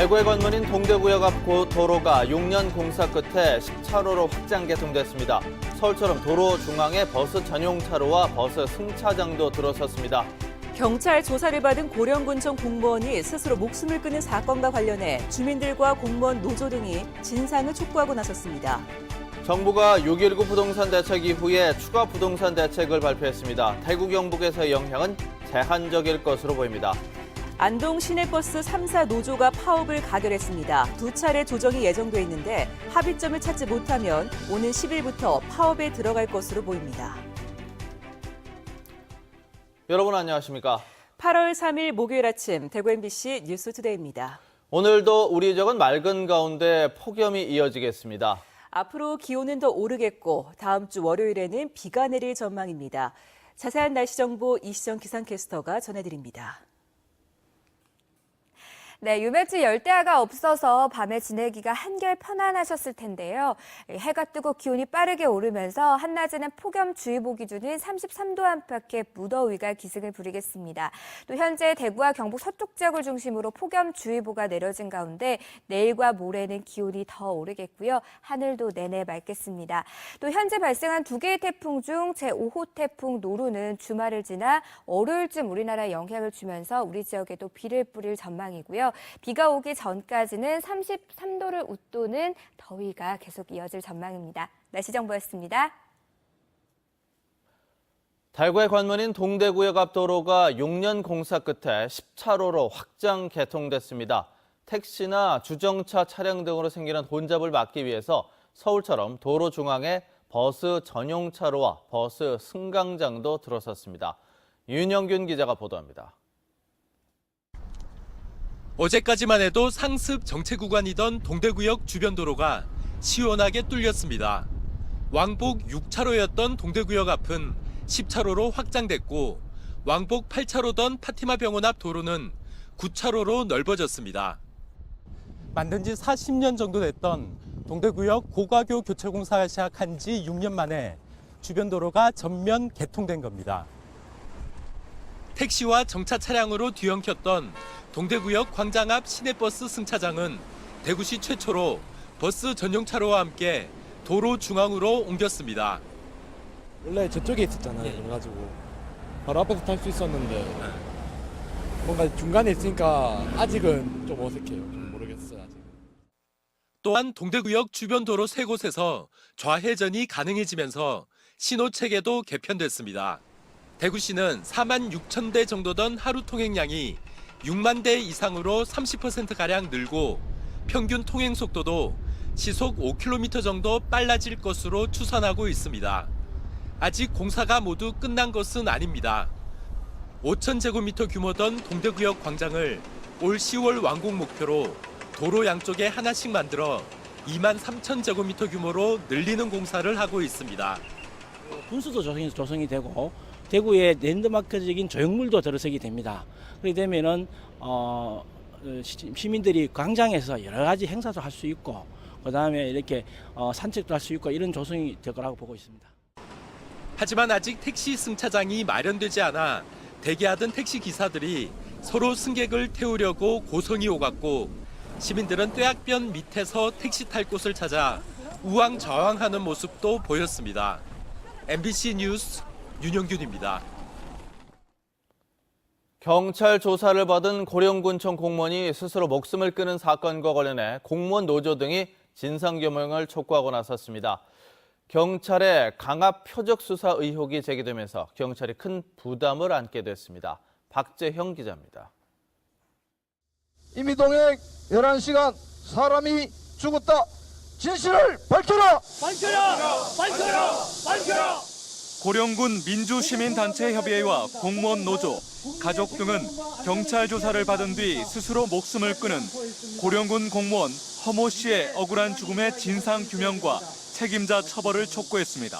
대구의 관문인 동대구역 앞 도로가 6년 공사 끝에 10차로로 확장 개통됐습니다. 서울처럼 도로 중앙에 버스 전용 차로와 버스 승차장도 들어섰습니다. 경찰 조사를 받은 고령군청 공무원이 스스로 목숨을 끊은 사건과 관련해 주민들과 공무원 노조 등이 진상을 촉구하고 나섰습니다. 정부가 6.19 부동산 대책 이후에 추가 부동산 대책을 발표했습니다. 대구 경북에서의 영향은 제한적일 것으로 보입니다. 안동 시내버스 3사 노조가 파업을 가결했습니다. 두 차례 조정이 예정돼 있는데 합의점을 찾지 못하면 오는 10일부터 파업에 들어갈 것으로 보입니다. 여러분 안녕하십니까? 8월 3일 목요일 아침 대구 MBC 뉴스투데이입니다. 오늘도 우리 지역은 맑은 가운데 폭염이 이어지겠습니다. 앞으로 기온은 더 오르겠고 다음 주 월요일에는 비가 내릴 전망입니다. 자세한 날씨 정보 이시정 기상캐스터가 전해드립니다. 네, 유매치 열대야가 없어서 밤에 지내기가 한결 편안하셨을 텐데요. 해가 뜨고 기온이 빠르게 오르면서 한낮에는 폭염주의보 기준인 33도 안팎의 무더위가 기승을 부리겠습니다. 또 현재 대구와 경북 서쪽 지역을 중심으로 폭염주의보가 내려진 가운데 내일과 모레는 기온이 더 오르겠고요. 하늘도 내내 맑겠습니다. 또 현재 발생한 두 개의 태풍 중 제5호 태풍 노루는 주말을 지나 월요일쯤 우리나라에 영향을 주면서 우리 지역에도 비를 뿌릴 전망이고요. 비가 오기 전까지는 33도를 웃도는 더위가 계속 이어질 전망입니다. 날씨 정보였습니다. 대구의 관문인 동대구역 앞 도로가 6년 공사 끝에 10차로로 확장 개통됐습니다. 택시나 주정차 차량 등으로 생기는 혼잡을 막기 위해서 서울처럼 도로 중앙에 버스 전용 차로와 버스 승강장도 들어섰습니다. 윤영균 기자가 보도합니다. 어제까지만 해도 상습 정체 구간이던 동대구역 주변 도로가 시원하게 뚫렸습니다. 왕복 6차로였던 동대구역 앞은 10차로로 확장됐고 왕복 8차로던 파티마 병원 앞 도로는 9차로로 넓어졌습니다. 만든 지 40년 정도 됐던 동대구역 고가교 교체 공사가 시작한 지 6년 만에 주변 도로가 전면 개통된 겁니다. 택시와 정차 차량으로 뒤엉켰던 동대구역 광장 앞 시내버스 승차장은 대구시 최초로 버스 전용 차로와 함께 도로 중앙으로 옮겼습니다. 원래 저쪽에 있었잖아요. 그래가지고 바로 앞에서 탈 수 있었는데 뭔가 중간에 있으니까 아직은 좀 어색해요. 모르겠어요. 아직. 또한 동대구역 주변 도로 3곳에서 좌회전이 가능해지면서 신호체계도 개편됐습니다. 대구시는 4만 6천 대 정도던 하루 통행량이 6만 대 이상으로 30%가량 늘고 평균 통행 속도도 시속 5km 정도 빨라질 것으로 추산하고 있습니다. 아직 공사가 모두 끝난 것은 아닙니다. 5,000제곱미터 규모던 동대구역 광장을 올 10월 완공 목표로 도로 양쪽에 하나씩 만들어 2만 3,000제곱미터 규모로 늘리는 공사를 하고 있습니다. 분수도 조성이 되고 대구의 랜드마크적인 조형물도 들어서게 됩니다. 그렇게 되면은 시민들이 광장에서 여러 가지 행사도 할 수 있고 그다음에 이렇게 산책도 할 수 있고 이런 조성이 될 거라고 보고 있습니다. 하지만 아직 택시 승차장이 마련되지 않아 대기하던 택시 기사들이 서로 승객을 태우려고 고성이 오갔고 시민들은 뙤약변 밑에서 택시 탈 곳을 찾아 우왕좌왕하는 모습도 보였습니다. MBC 뉴스 윤영균입니다. 경찰 조사를 받은 고령군청 공무원이 스스로 목숨을 끊은 사건과 관련해 공무원 노조 등이 진상규명을 촉구하고 나섰습니다. 경찰의 강압 표적 수사 의혹이 제기되면서 경찰이 큰 부담을 안게 됐습니다. 박재형 기자입니다. 임의동행 11시간 사람이 죽었다. 진실을 밝혀라! 밝혀라! 밝혀라! 밝혀라! 고령군 민주시민단체협의회와 공무원 노조, 가족 등은 경찰 조사를 받은 뒤 스스로 목숨을 끊은 고령군 공무원 허모 씨의 억울한 죽음의 진상 규명과 책임자 처벌을 촉구했습니다.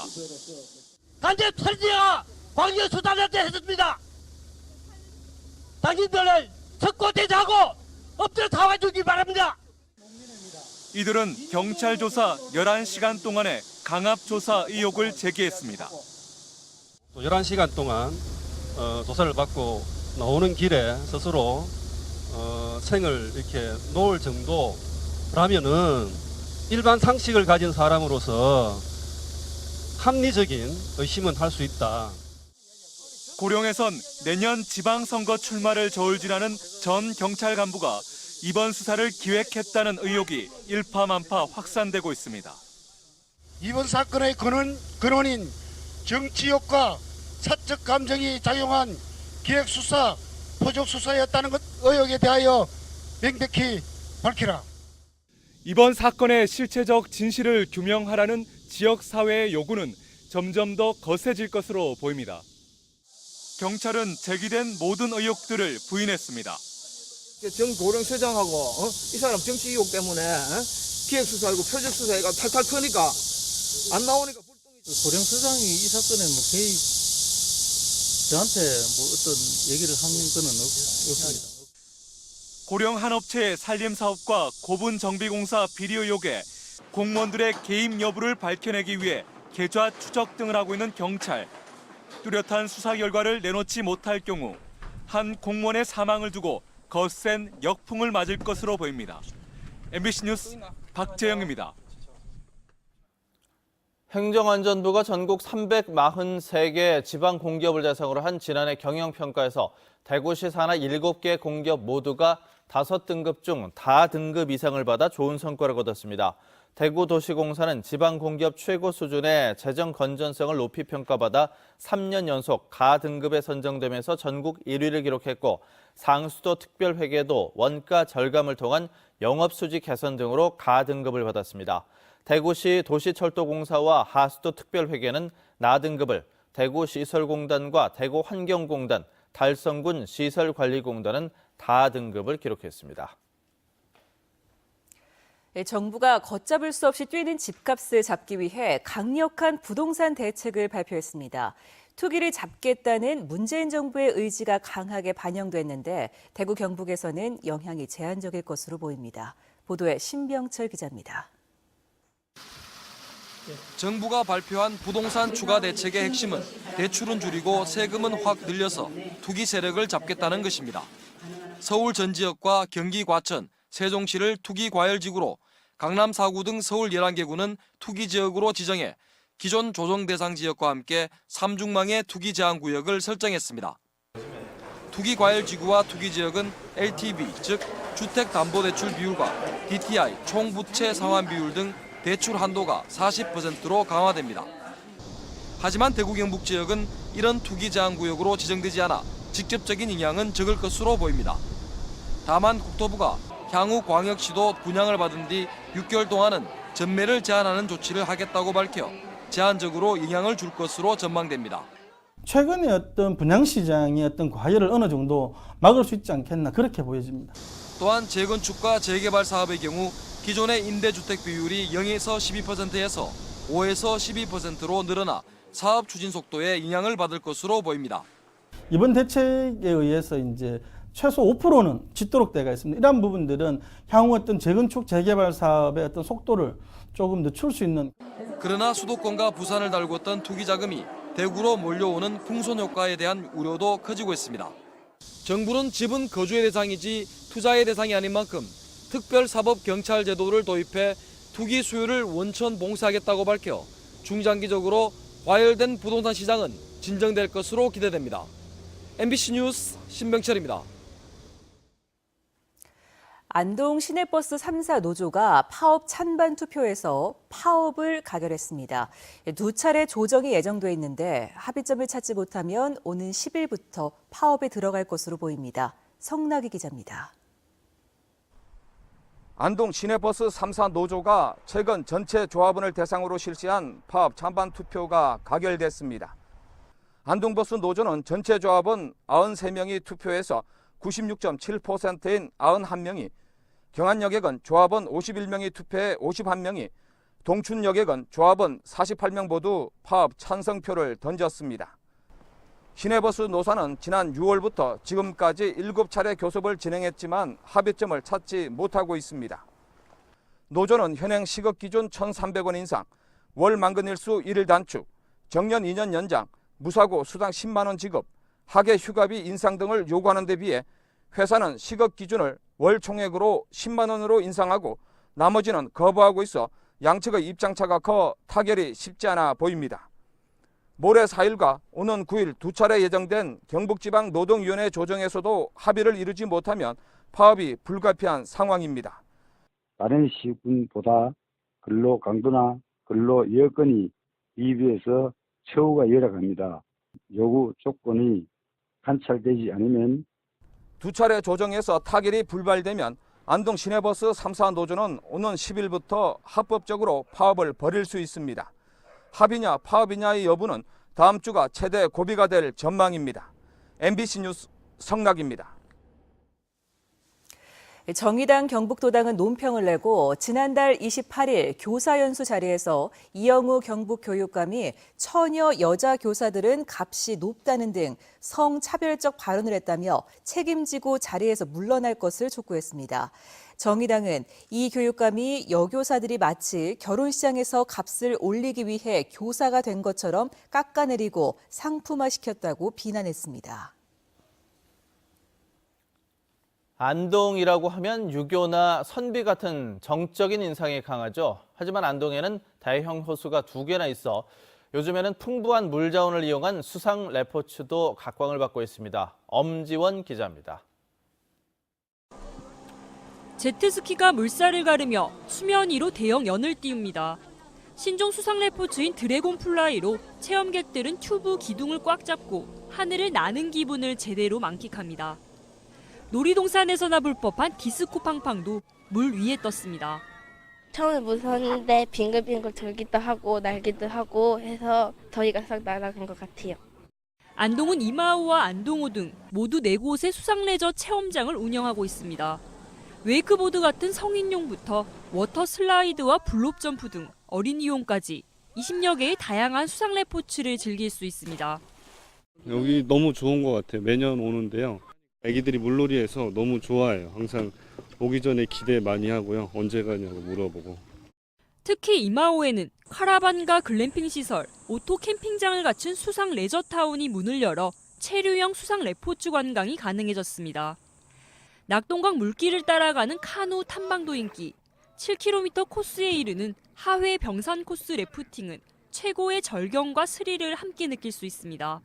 간접 살인죄가 광주 수사단한테 했습니다. 당신들을 석고대자하고 엎드려 사와주기 바랍니다. 이들은 경찰 조사 11시간 동안의 강압 조사 의혹을 제기했습니다. 11시간 동안 조사를 받고 나오는 길에 스스로 생을 이렇게 놓을 정도라면은 일반 상식을 가진 사람으로서 합리적인 의심은 할 수 있다. 고령에선 내년 지방선거 출마를 저울질하는 전 경찰 간부가 이번 수사를 기획했다는 의혹이 일파만파 확산되고 있습니다. 이번 사건의 근원인 정치욕과 사적 감정이 작용한 기획수사, 포적수사였다는 의혹에 대하여 명백히 밝히라. 이번 사건의 실체적 진실을 규명하라는 지역사회의 요구는 점점 더 거세질 것으로 보입니다. 경찰은 제기된 모든 의혹들을 부인했습니다. 정 고령서장하고 이 사람 정치 의혹 때문에 기획수사하고 표적수사가 탈탈 터니까 안 나오니까 고령서장이 이 사건에 뭐 개입 저한테 뭐 어떤 얘기를 하는 거는 없습니다. 고령 한 업체의 산림 사업과 고분 정비공사 비리 의혹에 공무원들의 개입 여부를 밝혀내기 위해 계좌 추적 등을 하고 있는 경찰. 뚜렷한 수사 결과를 내놓지 못할 경우 한 공무원의 사망을 두고 거센 역풍을 맞을 것으로 보입니다. MBC 뉴스 박재영입니다. 행정안전부가 전국 343개 지방 공기업을 대상으로 한 지난해 경영평가에서 대구시 산하 7개 공기업 모두가 5등급 중 다등급 이상을 받아 좋은 성과를 거뒀습니다. 대구도시공사는 지방공기업 최고 수준의 재정 건전성을 높이 평가받아 3년 연속 가등급에 선정되면서 전국 1위를 기록했고, 상수도 특별회계도 원가 절감을 통한 영업수지 개선 등으로 가등급을 받았습니다. 대구시 도시철도공사와 하수도 특별회계는 나등급을, 대구시설공단과 대구환경공단, 달성군 시설관리공단은 다등급을 기록했습니다. 정부가 걷잡을 수 없이 뛰는 집값을 잡기 위해 강력한 부동산 대책을 발표했습니다. 투기를 잡겠다는 문재인 정부의 의지가 강하게 반영됐는데 대구 경북에서는 영향이 제한적일 것으로 보입니다. 보도에 신병철 기자입니다. 정부가 발표한 부동산 추가 대책의 핵심은 대출은 줄이고 세금은 확 늘려서 투기 세력을 잡겠다는 것입니다. 서울 전 지역과 경기 과천, 세종시를 투기 과열지구로, 강남 4구 등 서울 11개구는 투기 지역으로 지정해 기존 조정 대상 지역과 함께 3중망의 투기 제한 구역을 설정했습니다. 투기 과열지구와 투기 지역은 LTV, 즉 주택담보대출 비율과 DTI, 총부채 상환 비율 등 대출 한도가 40%로 강화됩니다. 하지만 대구 경북 지역은 이런 투기 제한 구역으로 지정되지 않아 직접적인 영향은 적을 것으로 보입니다. 다만 국토부가 향후 광역시도 분양을 받은 뒤 6개월 동안은 전매를 제한하는 조치를 하겠다고 밝혀 제한적으로 영향을 줄 것으로 전망됩니다. 최근에 어떤 분양시장의 어떤 과열을 어느 정도 막을 수 있지 않겠나 그렇게 보여집니다. 또한 재건축과 재개발 사업의 경우 기존의 임대주택 비율이 0에서 12%에서 5에서 12%로 늘어나 사업 추진 속도에 영향을 받을 것으로 보입니다. 이번 대책에 의해서 이제 최소 5%는 짓도록 되어 있습니다. 이러한 부분들은 향후 어떤 재건축 재개발 사업의 어떤 속도를 조금 늦출 수 있는. 그러나 수도권과 부산을 달궜던 투기 자금이 대구로 몰려오는 풍선 효과에 대한 우려도 커지고 있습니다. 정부는 집은 거주의 대상이지 투자의 대상이 아닌 만큼 특별사법 경찰 제도를 도입해 투기 수요를 원천 봉쇄하겠다고 밝혀 중장기적으로 과열된 부동산 시장은 진정될 것으로 기대됩니다. MBC 뉴스 신병철입니다. 안동 시내버스 3사 노조가 파업 찬반 투표에서 파업을 가결했습니다. 두 차례 조정이 예정돼 있는데 합의점을 찾지 못하면 오는 10일부터 파업에 들어갈 것으로 보입니다. 성나기 기자입니다. 안동 시내버스 3사 노조가 최근 전체 조합원을 대상으로 실시한 파업 찬반 투표가 가결됐습니다. 안동버스 노조는 전체 조합원 93명이 투표해서 96.7%인 91명이, 경안여객은 조합원 51명이 투표해 51명이, 동춘여객은 조합원 48명 모두 파업 찬성표를 던졌습니다. 시내버스 노사는 지난 6월부터 지금까지 7차례 교섭을 진행했지만 합의점을 찾지 못하고 있습니다. 노조는 현행 시급 기준 1,300원 인상, 월 만근일수 1일 단축, 정년 2년 연장, 무사고 수당 10만 원 지급, 하계 휴가비 인상 등을 요구하는 데 비해 회사는 시급 기준을 월 총액으로 10만 원으로 인상하고 나머지는 거부하고 있어 양측의 입장차가 커 타결이 쉽지 않아 보입니다. 모레 4일과 오는 9일 두 차례 예정된 경북지방노동위원회 조정에서도 합의를 이루지 못하면 파업이 불가피한 상황입니다. 다른 시군보다 근로 강도나 근로 여건이 이에 비해서 처우가 열악합니다. 요구 조건이 관찰되지 않으면 두 차례 조정에서 타결이 불발되면 안동 시내버스 3사 노조는 오는 10일부터 합법적으로 파업을 벌일 수 있습니다. 합의냐 파업이냐의 여부는 다음 주가 최대 고비가 될 전망입니다. MBC 뉴스 성락입니다. 정의당 경북도당은 논평을 내고 지난달 28일 교사연수 자리에서 이영우 경북교육감이 처녀 여자 교사들은 값이 높다는 등 성차별적 발언을 했다며 책임지고 자리에서 물러날 것을 촉구했습니다. 정의당은 이 교육감이 여교사들이 마치 결혼시장에서 값을 올리기 위해 교사가 된 것처럼 깎아내리고 상품화시켰다고 비난했습니다. 안동이라고 하면 유교나 선비 같은 정적인 인상이 강하죠. 하지만 안동에는 대형 호수가 2개나 있어 요즘에는 풍부한 물자원을 이용한 수상 레포츠도 각광을 받고 있습니다. 엄지원 기자입니다. 제트스키가 물살을 가르며 수면 위로 대형 연을 띄웁니다. 신종 수상 레포츠인 드래곤 플라이로 체험객들은 튜브 기둥을 꽉 잡고 하늘을 나는 기분을 제대로 만끽합니다. 놀이동산에서나 볼 법한 디스코 팡팡도 물 위에 떴습니다. 처음에 무서웠는데 빙글빙글 돌기도 하고 날기도 하고 해서 저희가 싹 날아간 것 같아요. 안동은 이마호와 안동호 등 모두 4곳의 수상레저 체험장을 운영하고 있습니다. 웨이크보드 같은 성인용부터 워터 슬라이드와 블롭 점프 등 어린이용까지 20여 개의 다양한 수상 레포츠를 즐길 수 있습니다. 여기 너무 좋은 것 같아요. 매년 오는데요. 애기들이 물놀이해서 너무 좋아해요. 항상 오기 전에 기대 많이 하고요. 언제 가냐고 물어보고. 특히 이마호에는 카라반과 글램핑 시설, 오토 캠핑장을 갖춘 수상 레저타운이 문을 열어 체류형 수상 레포츠 관광이 가능해졌습니다. 낙동강 물길을 따라가는 카누 탐방도 인기, 7km 코스에 이르는 하회 병산 코스 래프팅은 최고의 절경과 스릴을 함께 느낄 수 있습니다.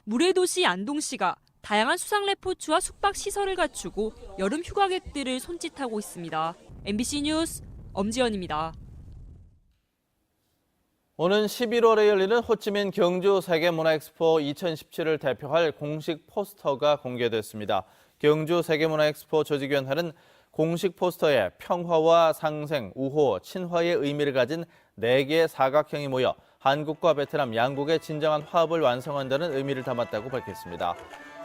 물의 도시 안동시가 다양한 수상 레포츠와 숙박 시설을 갖추고 여름 휴가객들을 손짓하고 있습니다. MBC 뉴스 엄지연입니다. 오는 11월에 열리는 호치민 경주 세계문화엑스포 2017을 대표할 공식 포스터가 공개됐습니다. 경주 세계문화엑스포 조직위원회는 공식 포스터에 평화와 상생, 우호, 친화의 의미를 가진 4개의 사각형이 모여 한국과 베트남 양국의 진정한 화합을 완성한다는 의미를 담았다고 밝혔습니다.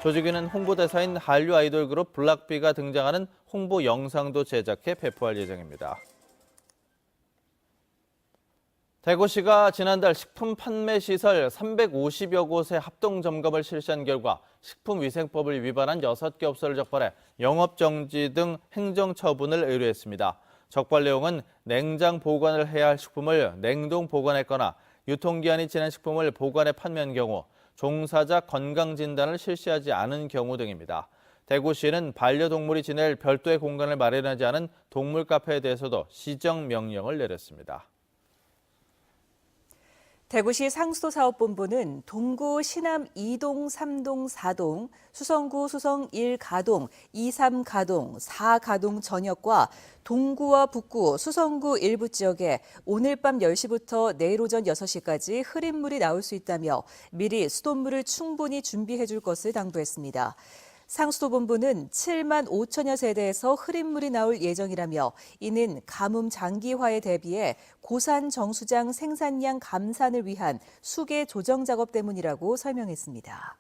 조직위는 홍보대사인 한류 아이돌 그룹 블락비가 등장하는 홍보 영상도 제작해 배포할 예정입니다. 대구시가 지난달 식품 판매 시설 350여 곳의 합동 점검을 실시한 결과 식품위생법을 위반한 6개 업소를 적발해 영업정지 등 행정처분을 의뢰했습니다. 적발 내용은 냉장 보관을 해야 할 식품을 냉동 보관했거나 유통기한이 지난 식품을 보관해 판매한 경우, 종사자 건강진단을 실시하지 않은 경우 등입니다. 대구시는 반려동물이 지낼 별도의 공간을 마련하지 않은 동물 카페에 대해서도 시정 명령을 내렸습니다. 대구시 상수도사업본부는 동구 시남 2동, 3동, 4동, 수성구 수성 1가동, 23가동, 4가동 전역과 동구와 북구, 수성구 일부 지역에 오늘 밤 10시부터 내일 오전 6시까지 흐린 물이 나올 수 있다며 미리 수돗물을 충분히 준비해 줄 것을 당부했습니다. 상수도본부는 7만 5천여 세대에서 흐린 물이 나올 예정이라며 이는 가뭄 장기화에 대비해 고산 정수장 생산량 감산을 위한 수계 조정 작업 때문이라고 설명했습니다.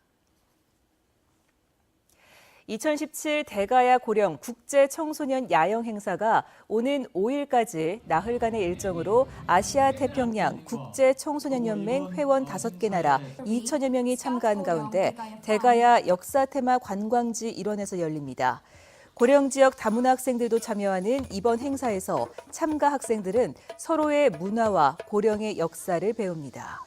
2017 대가야 고령 국제 청소년 야영 행사가 오는 5일까지 나흘간의 일정으로 아시아 태평양 국제 청소년 연맹 회원 5개 나라 2천여 명이 참가한 가운데 대가야 역사 테마 관광지 일원에서 열립니다. 고령 지역 다문화 학생들도 참여하는 이번 행사에서 참가 학생들은 서로의 문화와 고령의 역사를 배웁니다.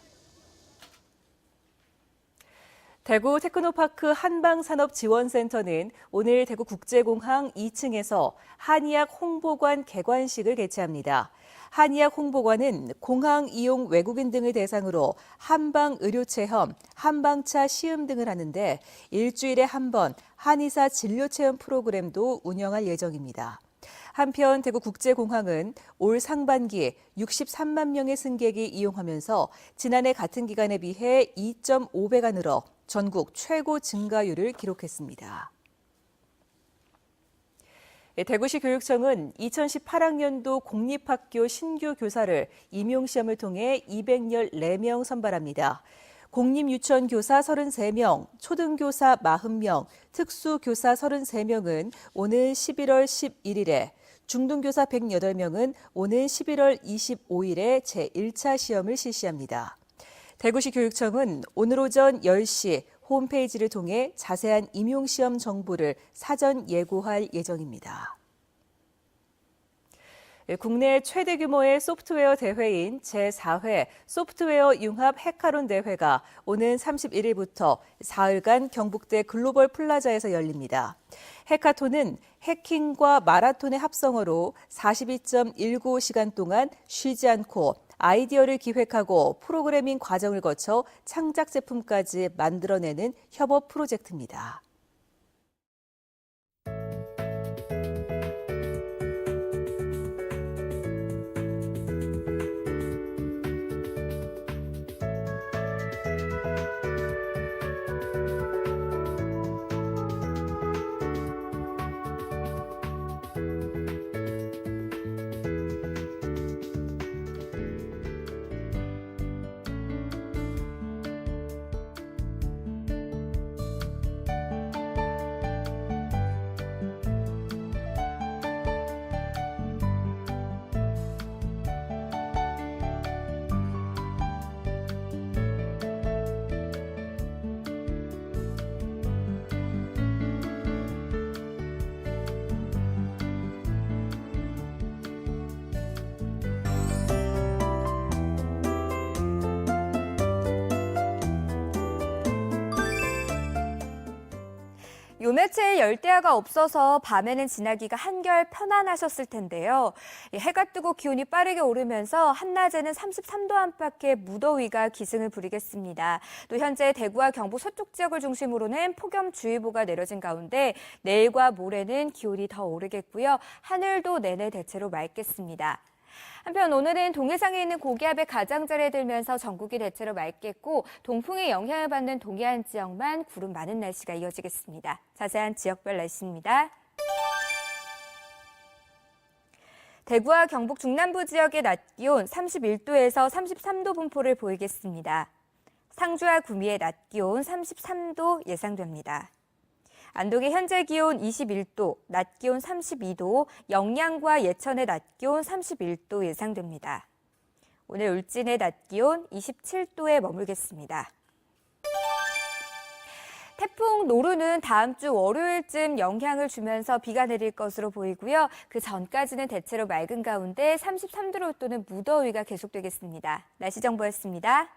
대구 테크노파크 한방산업지원센터는 오늘 대구국제공항 2층에서 한의학 홍보관 개관식을 개최합니다. 한의학 홍보관은 공항 이용 외국인 등을 대상으로 한방 의료체험, 한방차 시음 등을 하는데 일주일에 한 번 한의사 진료체험 프로그램도 운영할 예정입니다. 한편 대구국제공항은 올 상반기 63만 명의 승객이 이용하면서 지난해 같은 기간에 비해 2.5배가 늘어 전국 최고 증가율을 기록했습니다. 대구시 교육청은 2018학년도 공립학교 신규 교사를 임용시험을 통해 214명 선발합니다. 공립유치원교사 33명, 초등교사 40명, 특수교사 33명은 오는 11월 11일에, 중등교사 108명은 오는 11월 25일에 제1차 시험을 실시합니다. 대구시 교육청은 오늘 오전 10시 홈페이지를 통해 자세한 임용시험 정보를 사전 예고할 예정입니다. 국내 최대 규모의 소프트웨어 대회인 제4회 소프트웨어 융합 해카론 대회가 오는 31일부터 사흘간 경북대 글로벌 플라자에서 열립니다. 해카톤은 해킹과 마라톤의 합성어로 42.19시간 동안 쉬지 않고 아이디어를 기획하고 프로그래밍 과정을 거쳐 창작 제품까지 만들어내는 협업 프로젝트입니다. 요 며칠 열대야가 없어서 밤에는 지나기가 한결 편안하셨을 텐데요. 해가 뜨고 기온이 빠르게 오르면서 한낮에는 33도 안팎의 무더위가 기승을 부리겠습니다. 또 현재 대구와 경북 서쪽 지역을 중심으로는 폭염주의보가 내려진 가운데 내일과 모레는 기온이 더 오르겠고요. 하늘도 내내 대체로 맑겠습니다. 한편 오늘은 동해상에 있는 고기압의 가장자리에 들면서 전국이 대체로 맑겠고 동풍의 영향을 받는 동해안 지역만 구름 많은 날씨가 이어지겠습니다. 자세한 지역별 날씨입니다. 대구와 경북 중남부 지역의 낮 기온 31도에서 33도 분포를 보이겠습니다. 상주와 구미의 낮 기온 33도 예상됩니다. 안동의 현재 기온 21도, 낮 기온 32도, 영양과 예천의 낮 기온 31도 예상됩니다. 오늘 울진의 낮 기온 27도에 머물겠습니다. 태풍 노루는 다음 주 월요일쯤 영향을 주면서 비가 내릴 것으로 보이고요. 그 전까지는 대체로 맑은 가운데 33도로 또는 무더위가 계속되겠습니다. 날씨 정보였습니다.